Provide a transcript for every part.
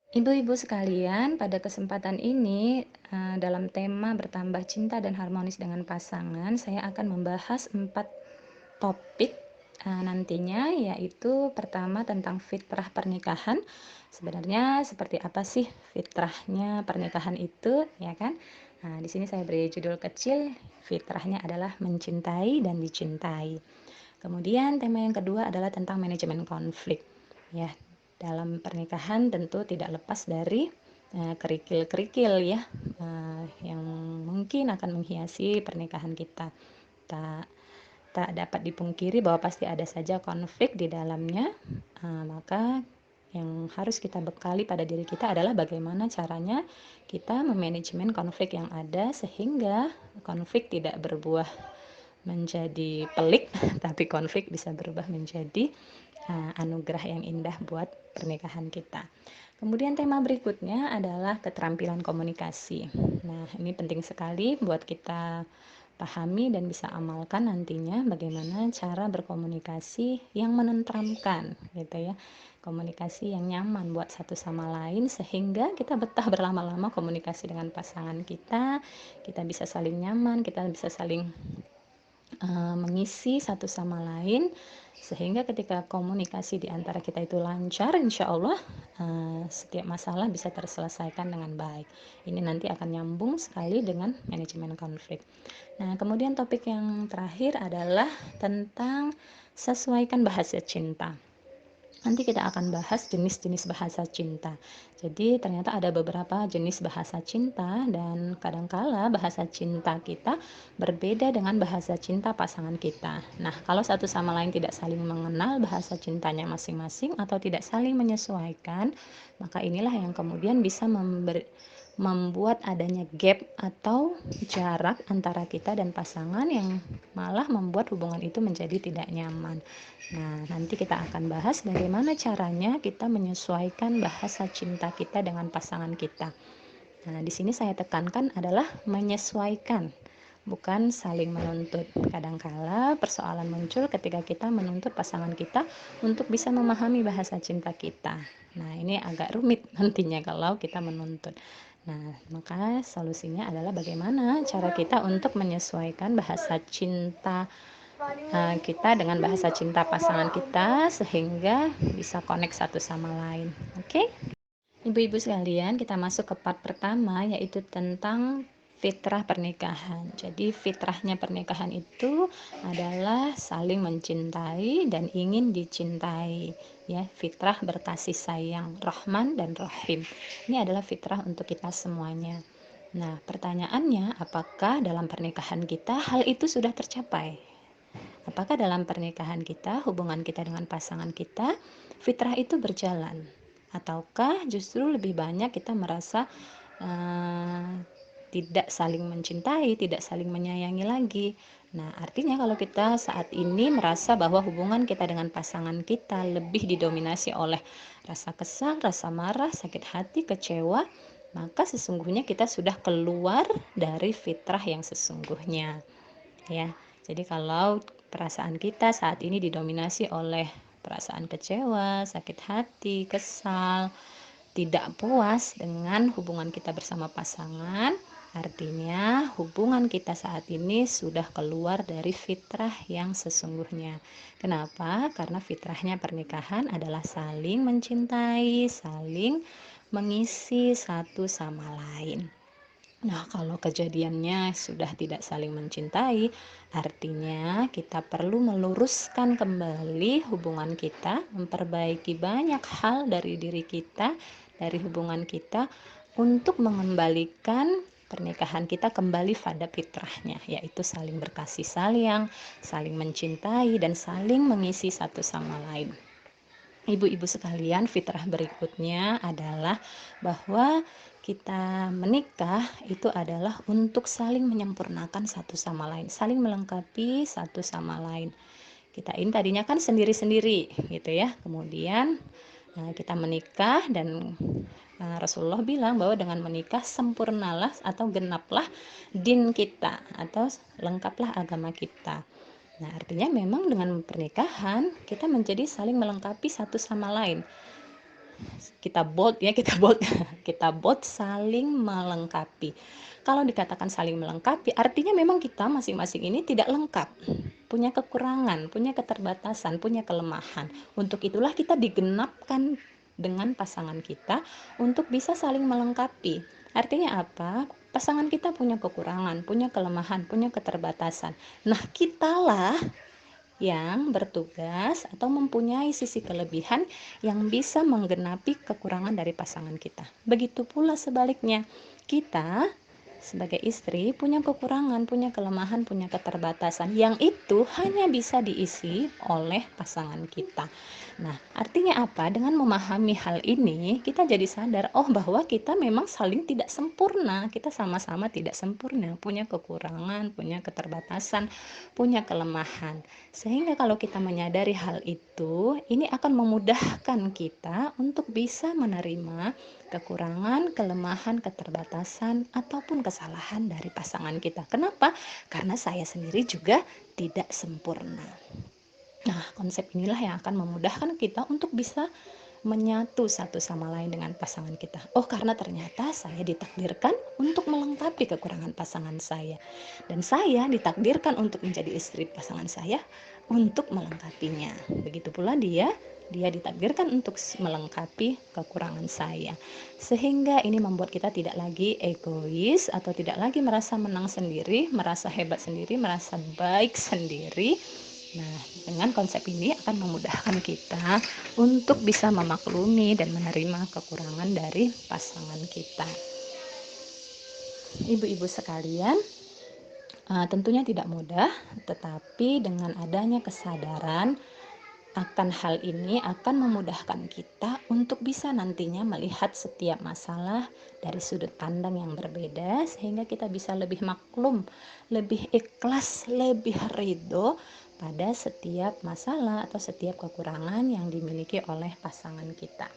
Ibu-ibu sekalian, pada kesempatan ini, dalam tema bertambah cinta dan harmonis dengan pasangan, saya akan membahas 4 topik, nantinya, yaitu pertama tentang fitrah pernikahan. Sebenarnya seperti apa sih fitrahnya pernikahan itu, ya kan? Nah, di sini saya beri judul kecil, fitrahnya adalah mencintai dan dicintai. Kemudian tema yang kedua adalah tentang manajemen konflik. Ya, dalam pernikahan tentu tidak lepas dari kerikil-kerikil ya, yang mungkin akan menghiasi pernikahan kita. Tak tak dapat dipungkiri bahwa pasti ada saja konflik di dalamnya, maka yang harus kita bekali pada diri kita adalah bagaimana caranya kita memanajemen konflik yang ada sehingga konflik tidak berbuah menjadi pelik, tapi konflik bisa berubah menjadi anugerah yang indah buat pernikahan kita. Kemudian tema berikutnya adalah keterampilan komunikasi. Nah, ini penting sekali buat kita pahami dan bisa amalkan nantinya bagaimana cara berkomunikasi yang menenteramkan gitu ya. Komunikasi yang nyaman buat satu sama lain sehingga kita betah berlama-lama komunikasi dengan pasangan kita, kita bisa saling nyaman, kita bisa saling mengisi satu sama lain sehingga ketika komunikasi di antara kita itu lancar, insya Allah setiap masalah bisa terselesaikan dengan baik. Ini nanti akan nyambung sekali dengan manajemen konflik. Nah, kemudian topik yang terakhir adalah tentang sesuaikan bahasa cinta. Nanti kita akan bahas jenis-jenis bahasa cinta. Jadi ternyata ada beberapa jenis bahasa cinta dan kadangkala bahasa cinta kita berbeda dengan bahasa cinta pasangan kita. Nah, kalau satu sama lain tidak saling mengenal bahasa cintanya masing-masing atau tidak saling menyesuaikan, maka inilah yang kemudian bisa membuat adanya gap atau jarak antara kita dan pasangan yang malah membuat hubungan itu menjadi tidak nyaman. Nah, nanti kita akan bahas bagaimana caranya kita menyesuaikan bahasa cinta kita dengan pasangan kita. Nah, di sini saya tekankan adalah menyesuaikan, bukan saling menuntut. Kadangkala persoalan muncul ketika kita menuntut pasangan kita untuk bisa memahami bahasa cinta kita. Nah, ini agak rumit nantinya kalau kita menuntut. Nah, maka solusinya adalah bagaimana cara kita untuk menyesuaikan bahasa cinta kita dengan bahasa cinta pasangan kita sehingga bisa connect satu sama lain. Oke? Ibu-ibu sekalian, kita masuk ke part pertama yaitu tentang fitrah pernikahan. Jadi fitrahnya pernikahan itu adalah saling mencintai dan ingin dicintai, ya, fitrah berkasih sayang, Rahman dan Rahim. Ini adalah fitrah untuk kita semuanya. Nah, pertanyaannya, apakah dalam pernikahan kita hal itu sudah tercapai? Apakah dalam pernikahan kita, hubungan kita dengan pasangan kita, fitrah itu berjalan? Ataukah justru lebih banyak kita merasa uh, tidak saling mencintai, tidak saling menyayangi lagi? Nah, artinya kalau kita saat ini merasa bahwa hubungan kita dengan pasangan kita lebih didominasi oleh rasa kesal, rasa marah, sakit hati, kecewa, maka sesungguhnya kita sudah keluar dari fitrah yang sesungguhnya, ya. Jadi kalau perasaan kita saat ini didominasi oleh perasaan kecewa, sakit hati, kesal, tidak puas dengan hubungan kita bersama pasangan, artinya hubungan kita saat ini sudah keluar dari fitrah yang sesungguhnya. Kenapa? Karena fitrahnya pernikahan adalah saling mencintai, saling mengisi satu sama lain. Nah, kalau kejadiannya sudah tidak saling mencintai, artinya kita perlu meluruskan kembali hubungan kita, memperbaiki banyak hal dari diri kita, dari hubungan kita, untuk mengembalikan pernikahan kita kembali pada fitrahnya, yaitu saling berkasih sayang, saling mencintai, dan saling mengisi satu sama lain. Ibu-ibu sekalian, fitrah berikutnya adalah bahwa kita menikah itu adalah untuk saling menyempurnakan satu sama lain, saling melengkapi satu sama lain. Kita ini tadinya kan sendiri-sendiri gitu ya. Kemudian kita menikah dan Rasulullah bilang bahwa dengan menikah sempurnalah atau genaplah din kita atau lengkaplah agama kita. Nah, artinya memang dengan pernikahan kita menjadi saling melengkapi satu sama lain. kita bold ya, kita bold kita bold saling melengkapi. Kalau dikatakan saling melengkapi, artinya memang kita masing-masing ini tidak lengkap, punya kekurangan, punya keterbatasan, punya kelemahan. Untuk itulah kita digenapkan dengan pasangan kita untuk bisa saling melengkapi. Artinya apa? Pasangan kita punya kekurangan, punya kelemahan, punya keterbatasan. Nah, kitalah yang bertugas atau mempunyai sisi kelebihan yang bisa menggenapi kekurangan dari pasangan kita. Begitu pula sebaliknya, kita sebagai istri punya kekurangan, punya kelemahan, punya keterbatasan yang itu hanya bisa diisi oleh pasangan kita. Nah, artinya apa? Dengan memahami hal ini, kita jadi sadar, oh bahwa kita memang saling tidak sempurna, kita sama-sama tidak sempurna, punya kekurangan, punya keterbatasan, punya kelemahan. Sehingga kalau kita menyadari hal itu, ini akan memudahkan kita untuk bisa menerima kekurangan, kelemahan, keterbatasan, ataupun kesalahan dari pasangan kita. Kenapa? Karena saya sendiri juga tidak sempurna. Nah, konsep inilah yang akan memudahkan kita untuk bisa menyatu satu sama lain dengan pasangan kita. Oh, karena ternyata saya ditakdirkan untuk melengkapi kekurangan pasangan saya. Dan saya ditakdirkan untuk menjadi istri pasangan saya untuk melengkapinya. Begitu pula dia ditakdirkan untuk melengkapi kekurangan saya. Sehingga ini membuat kita tidak lagi egois atau tidak lagi merasa menang sendiri, merasa hebat sendiri, merasa baik sendiri. Nah, dengan konsep ini akan memudahkan kita untuk bisa memaklumi dan menerima kekurangan dari pasangan kita. Ibu-ibu sekalian, tentunya tidak mudah, tetapi dengan adanya kesadaran akan hal ini akan memudahkan kita untuk bisa nantinya melihat setiap masalah dari sudut pandang yang berbeda, sehingga kita bisa lebih maklum, lebih ikhlas, lebih ridho pada setiap masalah atau setiap kekurangan yang dimiliki oleh pasangan kita.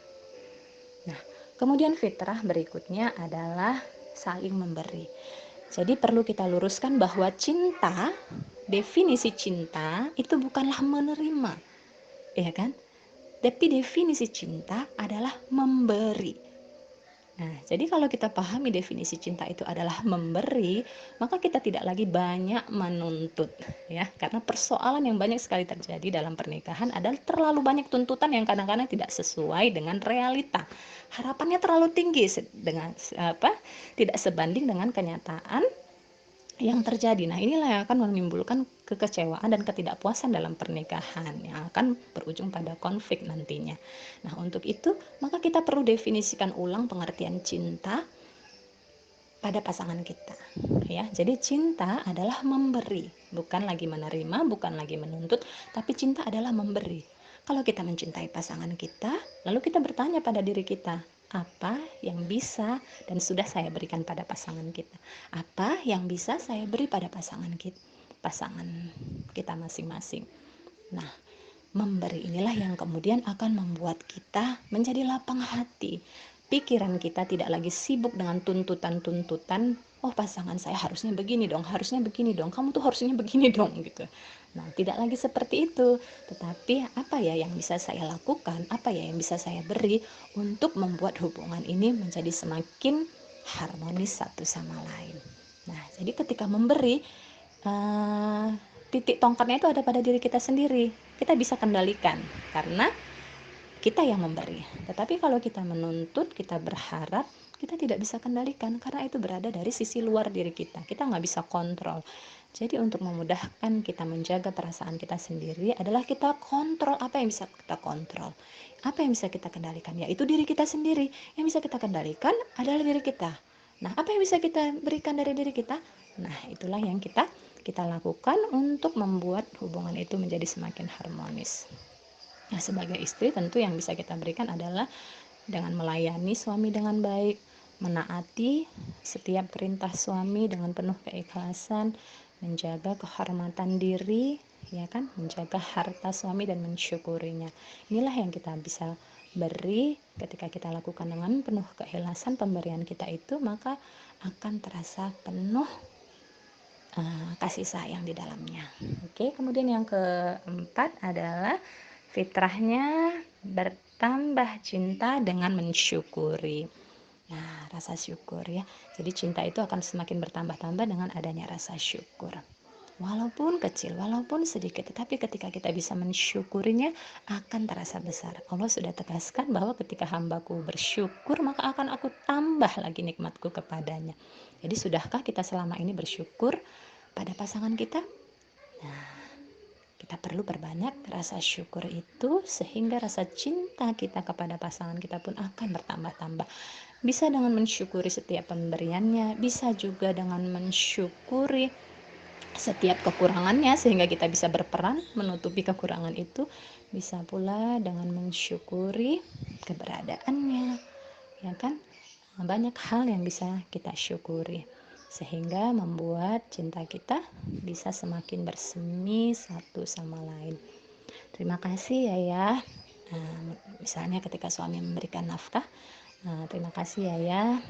Nah, kemudian fitrah berikutnya adalah saling memberi. Jadi perlu kita luruskan bahwa cinta, definisi cinta itu bukanlah menerima, ya kan? Tapi definisi cinta adalah memberi. Nah, jadi kalau kita pahami definisi cinta itu adalah memberi, maka kita tidak lagi banyak menuntut, ya. Karena persoalan yang banyak sekali terjadi dalam pernikahan adalah terlalu banyak tuntutan yang kadang-kadang tidak sesuai dengan realita. Harapannya terlalu tinggi tidak sebanding dengan kenyataan yang terjadi. Nah, inilah yang akan menimbulkan kekecewaan dan ketidakpuasan dalam pernikahan yang akan berujung pada konflik nantinya. Nah, untuk itu maka kita perlu definisikan ulang pengertian cinta pada pasangan kita, ya. Jadi cinta adalah memberi, bukan lagi menerima, bukan lagi menuntut, tapi cinta adalah memberi. Kalau kita mencintai pasangan kita, lalu kita bertanya pada diri kita, apa yang bisa dan sudah saya berikan pada pasangan kita? Apa yang bisa saya beri pada pasangan kita masing-masing? Nah, memberi inilah yang kemudian akan membuat kita menjadi lapang hati. Pikiran kita tidak lagi sibuk dengan tuntutan-tuntutan, oh pasangan saya harusnya begini dong, kamu tuh harusnya begini dong gitu. Nah, tidak lagi seperti itu, tetapi apa ya yang bisa saya lakukan, apa ya yang bisa saya beri untuk membuat hubungan ini menjadi semakin harmonis satu sama lain. Nah, jadi ketika memberi, titik tongkatnya itu ada pada diri kita sendiri. Kita bisa kendalikan karena kita yang memberi. Tetapi kalau kita menuntut, kita berharap, kita tidak bisa kendalikan karena itu berada dari sisi luar diri kita. Kita nggak bisa kontrol. Jadi untuk memudahkan kita menjaga perasaan kita sendiri adalah kita kontrol apa yang bisa kita kontrol. Apa yang bisa kita kendalikan? Yaitu diri kita sendiri. Yang bisa kita kendalikan adalah diri kita. Nah, apa yang bisa kita berikan dari diri kita? Nah, itulah yang kita lakukan untuk membuat hubungan itu menjadi semakin harmonis. Nah, sebagai istri tentu yang bisa kita berikan adalah dengan melayani suami dengan baik, menaati setiap perintah suami dengan penuh keikhlasan, menjaga kehormatan diri, ya kan, menjaga harta suami dan mensyukurinya. Inilah yang kita bisa beri ketika kita lakukan dengan penuh keikhlasan pemberian kita itu, maka akan terasa penuh kasih sayang di dalamnya. Oke, kemudian yang keempat adalah fitrahnya bertambah cinta dengan mensyukuri. Nah, rasa syukur ya. Jadi cinta itu akan semakin bertambah-tambah dengan adanya rasa syukur. Walaupun kecil, walaupun sedikit, tetapi ketika kita bisa mensyukurinya akan terasa besar. Allah sudah tegaskan bahwa ketika hambaku bersyukur, maka akan aku tambah lagi nikmatku kepadanya. Jadi sudahkah kita selama ini bersyukur pada pasangan kita? Nah, kita perlu perbanyak rasa syukur itu sehingga rasa cinta kita kepada pasangan kita pun akan bertambah-tambah. Bisa dengan mensyukuri setiap pemberiannya, bisa juga dengan mensyukuri setiap kekurangannya sehingga kita bisa berperan menutupi kekurangan itu. Bisa pula dengan mensyukuri keberadaannya, ya kan? Banyak hal yang bisa kita syukuri sehingga membuat cinta kita bisa semakin bersemi satu sama lain. Terima kasih ya. Misalnya ketika suami memberikan nafkah, terima kasih ya.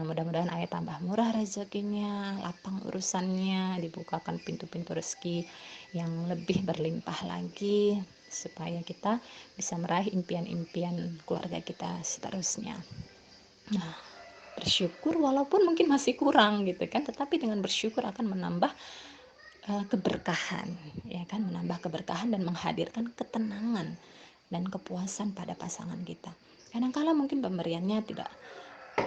Mudah-mudahan ayah tambah murah rezekinya, lapang urusannya, dibukakan pintu-pintu rezeki yang lebih berlimpah lagi supaya kita bisa meraih impian-impian keluarga kita seterusnya. Nah, bersyukur walaupun mungkin masih kurang gitu kan, tetapi dengan bersyukur akan menambah keberkahan, ya kan, menambah keberkahan dan menghadirkan ketenangan dan kepuasan pada pasangan kita. Kadang-kala mungkin pemberiannya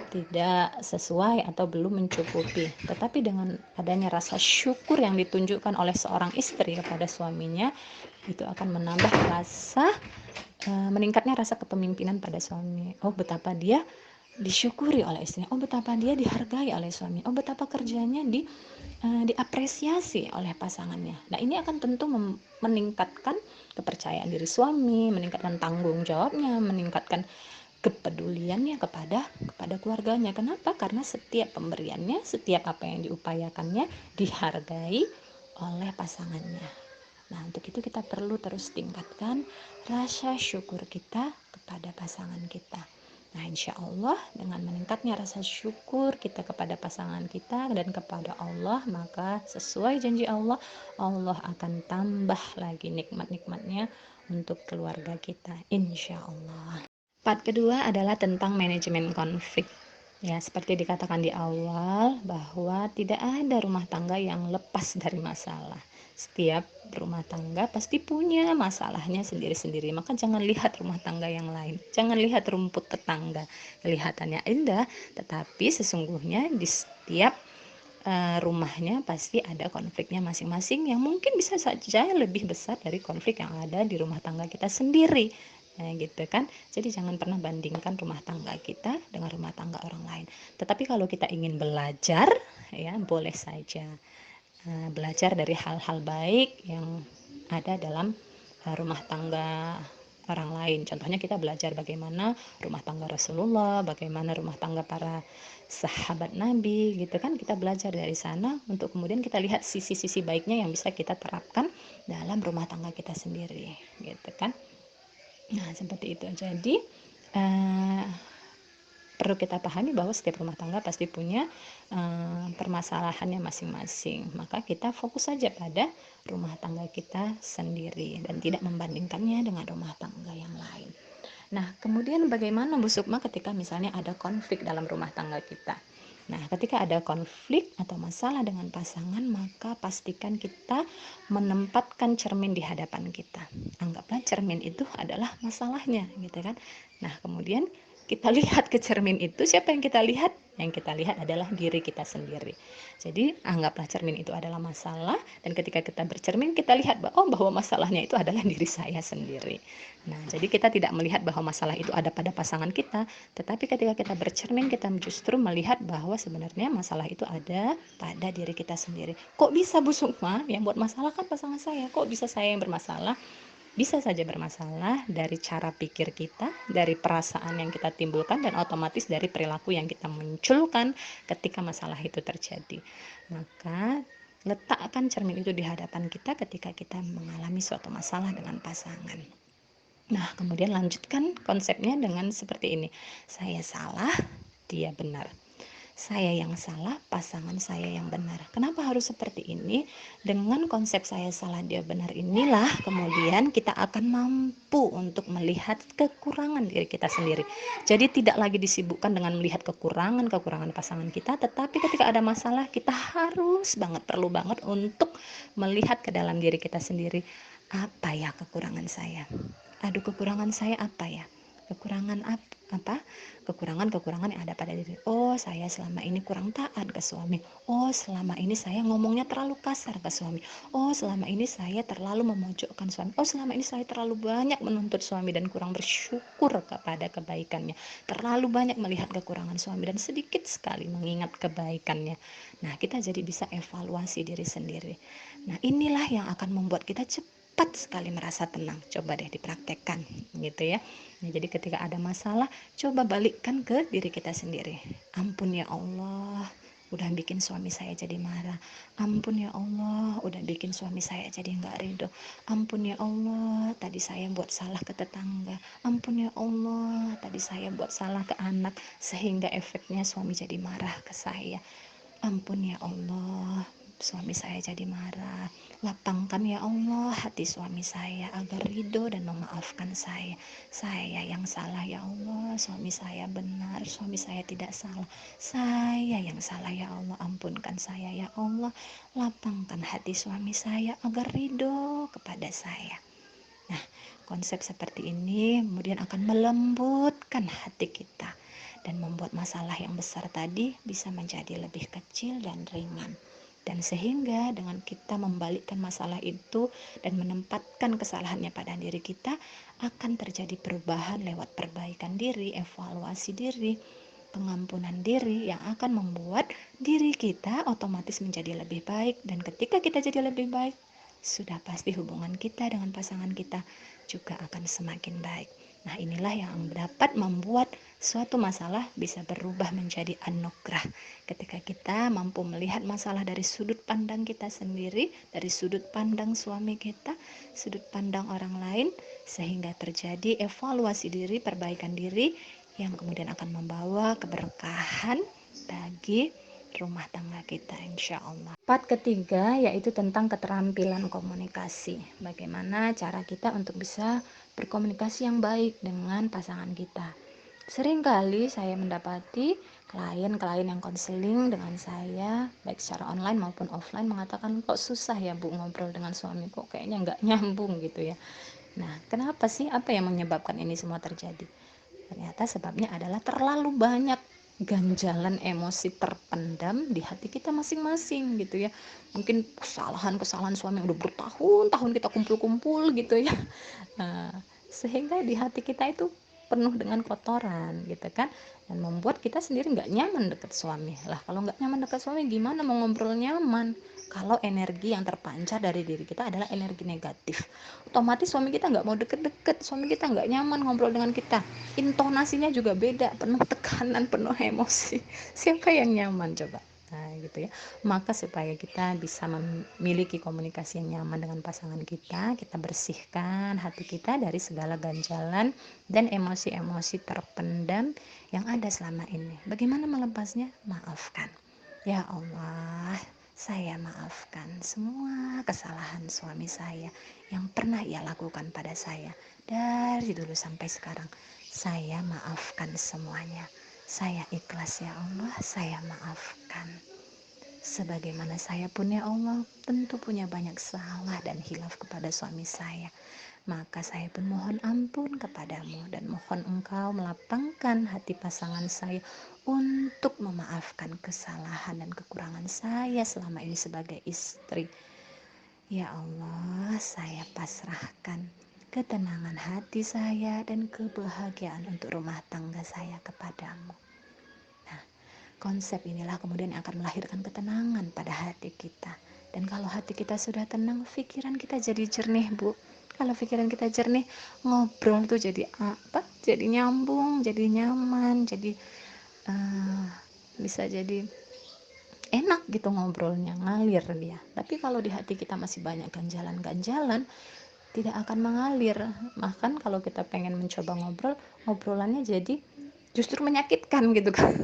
tidak sesuai atau belum mencukupi, tetapi dengan adanya rasa syukur yang ditunjukkan oleh seorang istri kepada suaminya, itu akan menambah meningkatnya rasa kepemimpinan pada suami. Oh, betapa dia disyukuri oleh istrinya, oh betapa dia dihargai oleh suami, oh betapa kerjanya diapresiasi oleh pasangannya. Nah, ini akan tentu meningkatkan kepercayaan diri suami, meningkatkan tanggung jawabnya, meningkatkan kepeduliannya kepada keluarganya. Kenapa? Karena setiap pemberiannya, setiap apa yang diupayakannya dihargai oleh pasangannya. Nah, untuk itu kita perlu terus tingkatkan rasa syukur kita kepada pasangan kita. Nah, insya Allah dengan meningkatnya rasa syukur kita kepada pasangan kita dan kepada Allah, maka sesuai janji Allah, Allah akan tambah lagi nikmat-nikmatnya untuk keluarga kita, insya Allah. Part kedua adalah tentang manajemen konflik. Ya, seperti dikatakan di awal bahwa tidak ada rumah tangga yang lepas dari masalah. Setiap rumah tangga pasti punya masalahnya sendiri-sendiri. Maka jangan lihat rumah tangga yang lain. Jangan lihat rumput tetangga. Kelihatannya indah, tetapi sesungguhnya di setiap rumahnya pasti ada konfliknya masing-masing yang mungkin bisa saja lebih besar dari konflik yang ada di rumah tangga kita sendiri. Nah, gitu kan. Jadi jangan pernah bandingkan rumah tangga kita dengan rumah tangga orang lain. Tetapi kalau kita ingin belajar, ya boleh saja belajar dari hal-hal baik yang ada dalam rumah tangga orang lain. Contohnya kita belajar bagaimana rumah tangga Rasulullah, bagaimana rumah tangga para sahabat Nabi, gitu kan. Kita belajar dari sana untuk kemudian kita lihat sisi-sisi baiknya yang bisa kita terapkan dalam rumah tangga kita sendiri, gitu kan. Nah, seperti itu. Jadi perlu kita pahami bahwa setiap rumah tangga pasti punya permasalahannya masing-masing. Maka kita fokus saja pada rumah tangga kita sendiri dan tidak membandingkannya dengan rumah tangga yang lain. Nah, kemudian bagaimana Bu Sukma ketika misalnya ada konflik dalam rumah tangga kita? Nah, ketika ada konflik atau masalah dengan pasangan, maka pastikan kita menempatkan cermin di hadapan kita. Anggaplah cermin itu adalah masalahnya, gitu kan. Nah, kemudian kita lihat ke cermin itu, siapa yang kita lihat? Yang kita lihat adalah diri kita sendiri. Jadi anggaplah cermin itu adalah masalah, dan ketika kita bercermin kita lihat bahwa masalahnya itu adalah diri saya sendiri. Nah, jadi kita tidak melihat bahwa masalah itu ada pada pasangan kita, tetapi ketika kita bercermin kita justru melihat bahwa sebenarnya masalah itu ada pada diri kita sendiri. Kok bisa Bu Sukma yang buat masalah kan pasangan saya? Kok bisa saya yang bermasalah? Bisa saja bermasalah dari cara pikir kita, dari perasaan yang kita timbulkan, dan otomatis dari perilaku yang kita munculkan ketika masalah itu terjadi. Maka letakkan cermin itu di hadapan kita ketika kita mengalami suatu masalah dengan pasangan. Nah, kemudian lanjutkan konsepnya dengan seperti ini. Saya salah, dia benar. saya yang salah, pasangan saya yang benar. Kenapa harus seperti ini? Dengan konsep saya salah dia benar inilah kemudian kita akan mampu untuk melihat kekurangan diri kita sendiri. Jadi tidak lagi disibukkan dengan melihat kekurangan pasangan kita, tetapi ketika ada masalah kita harus banget, perlu banget untuk melihat ke dalam diri kita sendiri. Apa ya kekurangan saya? Aduh, kekurangan saya apa ya? Kekurangan apa? Kekurangan yang ada pada diri. Oh, saya selama ini kurang taat ke suami. Oh, selama ini saya ngomongnya terlalu kasar ke suami. Oh, selama ini saya terlalu memojokkan suami. Oh, selama ini saya terlalu banyak menuntut suami dan kurang bersyukur kepada kebaikannya. Terlalu banyak melihat kekurangan suami dan sedikit sekali mengingat kebaikannya. Nah, kita jadi bisa evaluasi diri sendiri. Nah, inilah yang akan membuat kita cepat sekali merasa tenang. Coba deh dipraktekkan gitu ya. Nah, jadi ketika ada masalah, coba balikkan ke diri kita sendiri. Ampun ya Allah, udah bikin suami saya jadi marah. Ampun ya Allah, udah bikin suami saya jadi nggak ridho. Ampun ya Allah, tadi saya buat salah ke tetangga. Ampun ya Allah, tadi saya buat salah ke anak sehingga efeknya suami jadi marah ke saya. Ampun ya Allah, suami saya jadi marah. Lapangkan ya Allah hati suami saya agar ridho dan memaafkan saya. Saya yang salah ya Allah, suami saya benar, suami saya tidak salah. Saya yang salah ya Allah, ampunkan saya ya Allah. Lapangkan hati suami saya agar ridho kepada saya. Nah, konsep seperti ini kemudian akan melembutkan hati kita dan membuat masalah yang besar tadi bisa menjadi lebih kecil dan ringan. Dan sehingga dengan kita membalikkan masalah itu dan menempatkan kesalahannya pada diri kita, akan terjadi perubahan lewat perbaikan diri, evaluasi diri, pengampunan diri yang akan membuat diri kita otomatis menjadi lebih baik. Dan ketika kita jadi lebih baik, sudah pasti hubungan kita dengan pasangan kita juga akan semakin baik. Nah, inilah yang dapat membuat suatu masalah bisa berubah menjadi anugerah. Ketika kita mampu melihat masalah dari sudut pandang kita sendiri, dari sudut pandang suami kita, sudut pandang orang lain, sehingga terjadi evaluasi diri, perbaikan diri, yang kemudian akan membawa keberkahan bagi rumah tangga kita, insya Allah. Part ketiga yaitu tentang keterampilan komunikasi. Bagaimana cara kita untuk bisa berkomunikasi yang baik dengan pasangan kita. Seringkali saya mendapati klien-klien yang konseling dengan saya, baik secara online maupun offline, mengatakan kok susah ya Bu ngobrol dengan suami, kok kayaknya nggak nyambung gitu ya. Nah, kenapa sih? Apa yang menyebabkan ini semua terjadi? Ternyata sebabnya adalah terlalu banyak ganjalan emosi terpendam di hati kita masing-masing gitu ya. Mungkin kesalahan-kesalahan suami udah bertahun-tahun kita kumpul-kumpul gitu ya. Nah, sehingga di hati kita itu penuh dengan kotoran gitu kan, dan membuat kita sendiri nggak nyaman dekat suami. Lah kalau nggak nyaman dekat suami gimana mau ngobrol nyaman kalau energi yang terpancar dari diri kita adalah energi negatif? Otomatis suami kita nggak mau deket-deket, suami kita nggak nyaman ngobrol dengan kita, intonasinya juga beda, penuh tekanan, penuh emosi. Siapa yang nyaman coba? Nah gitu ya. Maka supaya kita bisa memiliki komunikasi yang nyaman dengan pasangan kita, kita bersihkan hati kita dari segala ganjalan dan emosi-emosi terpendam yang ada selama ini. Bagaimana melepasnya? Maafkan. Ya Allah, saya maafkan semua kesalahan suami saya yang pernah ia lakukan pada saya dari dulu sampai sekarang. Saya maafkan semuanya. Saya ikhlas ya Allah, saya maafkan. Sebagaimana saya pun ya Allah tentu punya banyak salah dan hilaf kepada suami saya. Maka saya pun mohon ampun kepadamu dan mohon engkau melapangkan hati pasangan saya untuk memaafkan kesalahan dan kekurangan saya selama ini sebagai istri. Ya Allah, saya pasrahkan ketenangan hati saya dan kebahagiaan untuk rumah tangga saya kepadamu. Nah, konsep inilah kemudian akan melahirkan ketenangan pada hati kita. Dan kalau hati kita sudah tenang, pikiran kita jadi jernih, Bu. Kalau pikiran kita jernih, ngobrol tuh jadi apa? Jadi nyambung, jadi nyaman, jadi bisa jadi enak gitu ngobrolnya, ngalir dia. Tapi kalau di hati kita masih banyak ganjalan-ganjalan, tidak akan mengalir. Bahkan kalau kita pengen mencoba ngobrol, ngobrolannya jadi justru menyakitkan gitu kan.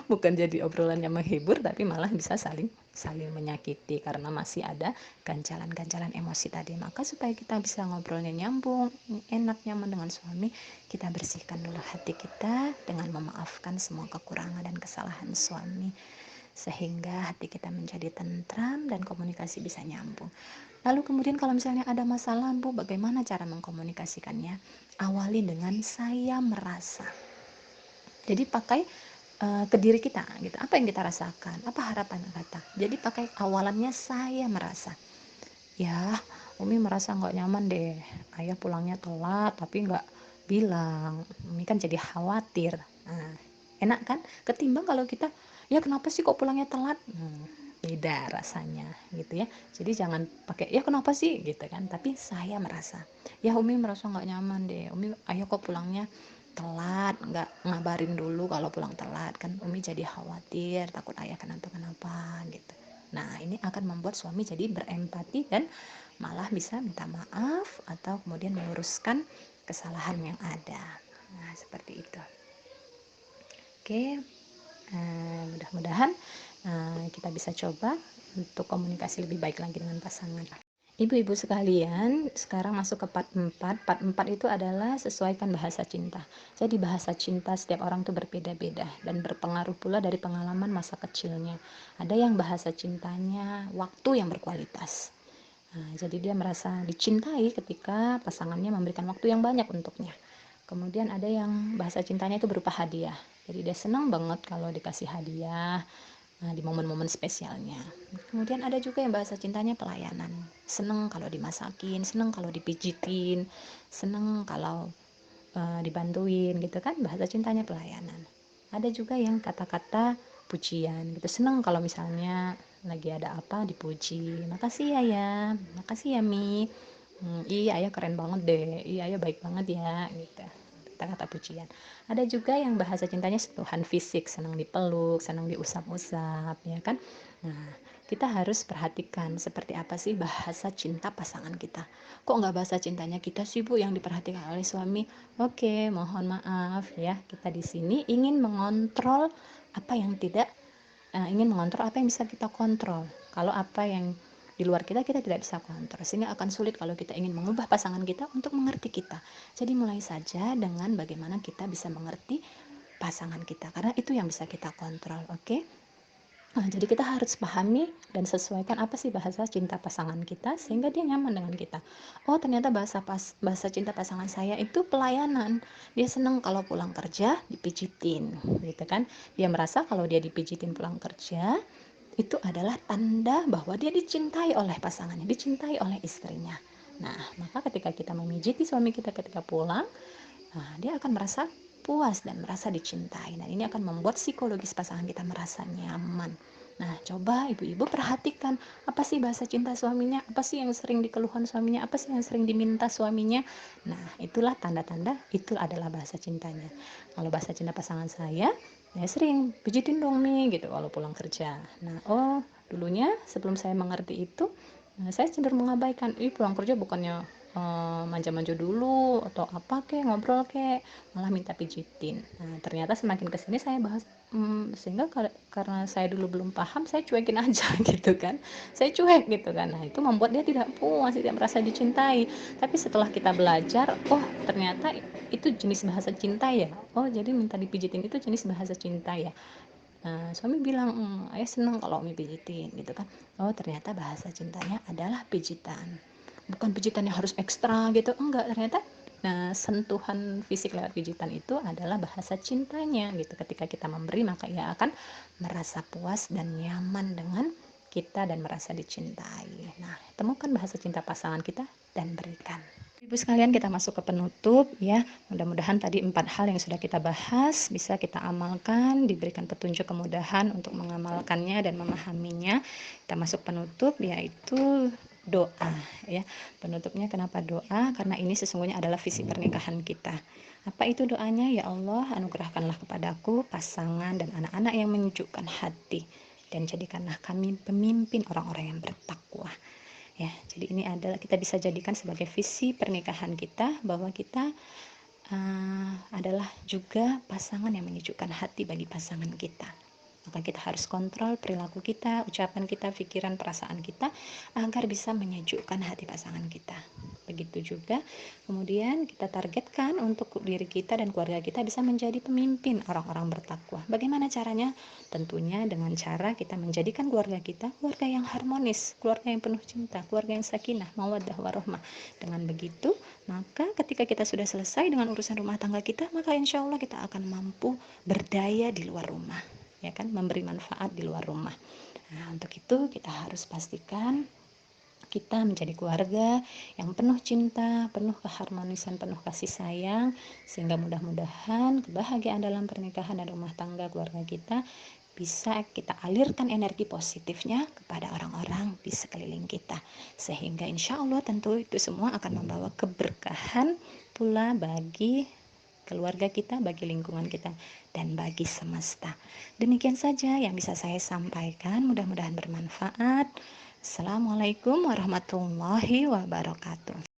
bukan jadi obrolan yang menghibur, tapi malah bisa saling saling menyakiti karena masih ada ganjalan-ganjalan emosi tadi. Maka supaya kita bisa ngobrolnya nyambung, enak, nyaman dengan suami, kita bersihkan dulu hati kita dengan memaafkan semua kekurangan dan kesalahan suami, sehingga hati kita menjadi tentram dan komunikasi bisa nyambung. Lalu kemudian kalau misalnya ada masalah, Bu, bagaimana cara mengkomunikasikannya? Awali dengan saya merasa. Jadi pakai ke diri kita gitu. Apa yang kita rasakan? Apa harapan kita? Jadi pakai awalannya saya merasa. Ya, Umi merasa nggak nyaman deh. Ayah pulangnya telat tapi nggak bilang. Umi kan jadi khawatir. Nah, enak kan? Ketimbang kalau kita, ya kenapa sih kok pulangnya telat? Beda rasanya gitu ya. Jadi jangan pakai ya kenapa sih gitu kan. Tapi saya merasa. Ya Umi merasa nggak nyaman deh. Umi ayah kok pulangnya telat, nggak ngabarin dulu kalau pulang telat kan. Umi jadi khawatir, takut ayah kenapa-kenapa gitu. Nah, ini akan membuat suami jadi berempati dan malah bisa minta maaf atau kemudian meluruskan kesalahan yang ada. Nah, seperti itu. Oke, mudah-mudahan kita bisa coba untuk komunikasi lebih baik lagi dengan pasangan. Ibu-ibu sekalian, sekarang masuk ke part 4. Part 4 itu adalah sesuaikan bahasa cinta. Jadi bahasa cinta setiap orang itu berbeda-beda dan berpengaruh pula dari pengalaman masa kecilnya. Ada yang bahasa cintanya waktu yang berkualitas. Nah, jadi dia merasa dicintai ketika pasangannya memberikan waktu yang banyak untuknya. Kemudian ada yang bahasa cintanya itu berupa hadiah. Jadi dia senang banget kalau dikasih hadiah, di momen-momen spesialnya. Kemudian ada juga yang bahasa cintanya pelayanan. Seneng kalau dimasakin, seneng kalau dipijitin, seneng kalau dibantuin gitu kan, bahasa cintanya pelayanan. Ada juga yang kata-kata pujian gitu, seneng kalau misalnya lagi ada apa dipuji, makasih ya, makasih ya Mi, iya ayah keren banget deh, iya ayah baik banget ya gitu, kata-kata pujian. Ada juga yang bahasa cintanya sentuhan fisik, senang dipeluk, senang diusap-usap ya kan. Nah, kita harus perhatikan seperti apa sih bahasa cinta pasangan kita. Kok nggak bahasa cintanya kita sih Bu yang diperhatikan oleh suami? Oke, mohon maaf ya, kita di sini ingin mengontrol apa yang tidak ingin mengontrol apa yang bisa kita kontrol. Kalau apa yang di luar kita tidak bisa kontrol, sehingga akan sulit kalau kita ingin mengubah pasangan kita untuk mengerti kita. Jadi mulai saja dengan bagaimana kita bisa mengerti pasangan kita, karena itu yang bisa kita kontrol. Oke? Nah, jadi kita harus pahami dan sesuaikan apa sih bahasa cinta pasangan kita sehingga dia nyaman dengan kita. Oh, ternyata bahasa cinta pasangan saya itu pelayanan. Dia senang kalau pulang kerja dipijitin, gitu kan. Dia merasa kalau dia dipijitin pulang kerja itu adalah tanda bahwa dia dicintai oleh pasangannya, dicintai oleh istrinya. Nah, maka ketika kita memijiti suami kita ketika pulang, dia akan merasa puas dan merasa dicintai. Nah, ini akan membuat psikologis pasangan kita merasa nyaman. Nah, coba ibu-ibu perhatikan apa sih bahasa cinta suaminya, apa sih yang sering dikeluhkan suaminya, apa sih yang sering diminta suaminya. Nah, itulah tanda-tanda itu adalah bahasa cintanya. Kalau bahasa cinta pasangan saya sering pijitin dong nih gitu kalau pulang kerja. Nah, dulunya sebelum saya mengerti itu, saya cenderung mengabaikan. Pulang kerja bukannya manja-manja dulu atau apa kek, ngobrol kek, malah minta pijitin. Nah, ternyata semakin kesini saya bahas sehingga karena saya dulu belum paham, saya cuekin aja gitu kan. Saya cuek gitu kan. Nah, itu membuat dia tidak puas, tidak merasa dicintai. Tapi setelah kita belajar, oh ternyata itu jenis bahasa cinta ya. Oh, jadi minta dipijitin itu jenis bahasa cinta ya. Nah, suami bilang, ayah senang kalau Umi pijitin gitu kan. Oh, ternyata bahasa cintanya adalah pijitan. Bukan pijitan yang harus ekstra gitu, enggak, ternyata sentuhan fisik lewat pijitan itu adalah bahasa cintanya gitu. Ketika kita memberi, maka ia akan merasa puas dan nyaman dengan kita dan merasa dicintai. Nah, temukan bahasa cinta pasangan kita dan berikan. Ibu sekalian, kita masuk ke penutup ya. Mudah-mudahan tadi 4 hal yang sudah kita bahas bisa kita amalkan, diberikan petunjuk kemudahan untuk mengamalkannya dan memahaminya. Kita masuk penutup, yaitu doa ya. Penutupnya kenapa doa? Karena ini sesungguhnya adalah visi pernikahan kita. Apa itu doanya? Ya Allah, anugerahkanlah kepadaku pasangan dan anak-anak yang menyejukkan hati, dan jadikanlah kami pemimpin orang-orang yang bertakwa. Ya, jadi ini adalah kita bisa jadikan sebagai visi pernikahan kita, bahwa kita adalah juga pasangan yang menyejukkan hati bagi pasangan kita. Maka kita harus kontrol perilaku kita, ucapan kita, pikiran, perasaan kita agar bisa menyejukkan hati pasangan kita. Begitu juga kemudian kita targetkan untuk diri kita dan keluarga kita bisa menjadi pemimpin orang-orang bertakwa. Bagaimana caranya? Tentunya dengan cara kita menjadikan keluarga kita keluarga yang harmonis, keluarga yang penuh cinta, keluarga yang sakinah, mawaddah warahmah. Dengan begitu, maka ketika kita sudah selesai dengan urusan rumah tangga kita, maka insya Allah kita akan mampu berdaya di luar rumah, ya kan, memberi manfaat di luar rumah. Nah, untuk itu kita harus pastikan kita menjadi keluarga yang penuh cinta, penuh keharmonisan, penuh kasih sayang, sehingga mudah-mudahan kebahagiaan dalam pernikahan dan rumah tangga keluarga kita bisa kita alirkan energi positifnya kepada orang-orang di sekeliling kita, sehingga insya Allah tentu itu semua akan membawa keberkahan pula bagi keluarga kita, bagi lingkungan kita, dan bagi semesta. Demikian saja yang bisa saya sampaikan, mudah-mudahan bermanfaat. Assalamualaikum warahmatullahi wabarakatuh.